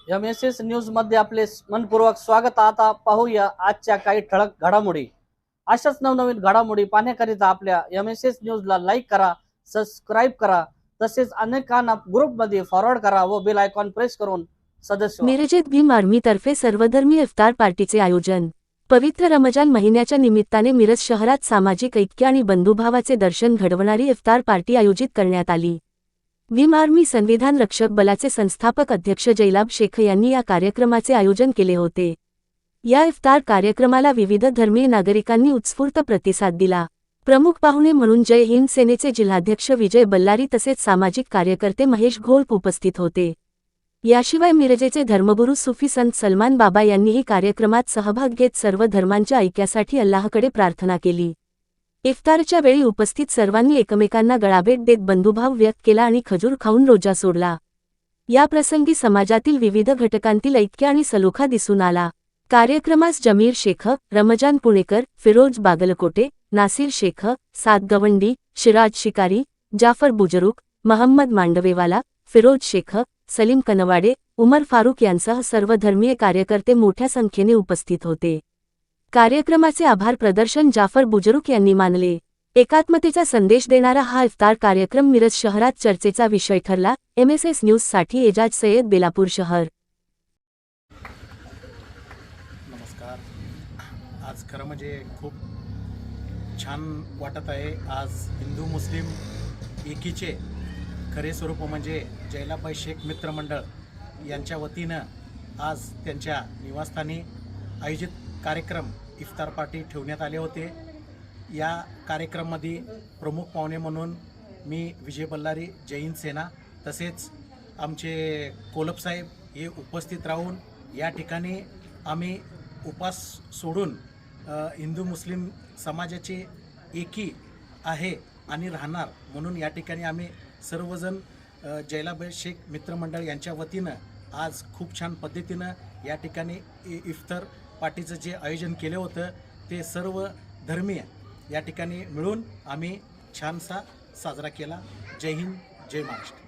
MSS news मध्ये आपले मनपूर्वक स्वागत। आता पाहूया आजच्या काही ठळक घडामोडी। अशाच नवनवीन घडामोडी पाहण्याकरिता आपल्या MSS न्यूजला लाईक करा, सबस्क्राइब करा, तसेच अनेकांना ग्रुपमध्ये फॉरवर्ड करा व बेल आयकॉन प्रेस करून सदस्य व्हा। मिरजेत भीम आर्मीतर्फे सर्वधर्मीय इफ्तार पार्टीचे आयोजन। पवित्र रमजान महिन्याच्या निमित्ताने मिरज शहरात सामाजिक ऐक्य आणि बंधुभावाचे दर्शन घडवणारी इफ्तार पार्टी आयोजित करण्यात आली। भीम आर्मी संविधान रक्षक बलाचे संस्थापक अध्यक्ष जैलाब शेख यांनी या कार्यक्रमाचे आयोजन केले होते। या इफ्तार कार्यक्रमाला विविध धर्मीय नागरिकांनी उत्स्फूर्त प्रतिसाद दिला। प्रमुख पाहुणे म्हणून जय हिंद सेनेचे जिल्हाध्यक्ष विजय बल्लारी तसेच सामाजिक कार्यकर्ते महेश घोलप उपस्थित होते। याशिवाय मिरजेचे धर्मगुरू सुफी संत सलमान बाबा यांनीही कार्यक्रमात सहभाग घेत सर्व धर्मांच्या ऐक्यासाठी अल्लाहकडे प्रार्थना केली। इफ्तारच्या वेळी उपस्थित सर्वांनी एकमेकांना गळाभेट देत बंधुभाव व्यक्त केला आणि खजूर खाऊन रोजा सोडला। या प्रसंगी समाजातील विविध घटकांतील ऐक्य आणि सलोखा दिसून आला। कार्यक्रमास जमीर शेख, रमजान पुणेकर, फिरोज बागलकोटे, नासिर शेख, साद गवंडी, शिराज शिकारी, जाफर बुजरुक, महम्मद मांडवेवाला, फिरोज शेख, सलीम कनवाडे, उमर फारूक यांसह सर्व धर्मीय कार्यकर्ते मोठ्या संख्येने उपस्थित होते। कार्यक्रमाचे आभार प्रदर्शन जाफर बुजरुक यांनी मानले। एकात्मतेचा संदेश देणारा हा इफ्तार कार्यक्रम मिरज शहरात चर्चेचा विषय ठरला। MSS न्यूज साठी एजाज सय्यद, बेलापूर शहर। नमस्कार। आज खरं म्हणजे खूप छान वाटत आहे। आज हिंदू मुस्लिम एकीचे खरे स्वरूप म्हणजे जैलाबाई शेख मित्रमंडळ यांच्या वतीनं आज त्यांच्या निवासस्थानी आयोजित कार्यक्रम इफ्तार पार्टी ठेवण्यात आले होते। या कार्यक्रमामध्ये प्रमुख पाहुणे म्हणून मी विजय बल्लारी, जय हिंद सेना, तसेच आमचे कोलप साहेब हे उपस्थित राहून या ठिकाणी आम्ही उपास सोडून हिंदू मुस्लिम समाजाची एकी आहे आणि राहणार म्हणून या ठिकाणी आम्ही सर्वजण जैलाबाई शेख मित्रमंडळ यांच्या वतीनं आज खूप छान पद्धतीनं या ठिकाणी इफ्तार पार्टीचं जे आयोजन केलं होतं ते सर्व धर्मीय या ठिकाणी मिळून आम्ही छानसा साजरा केला। जय हिंद, जय महाराष्ट्र।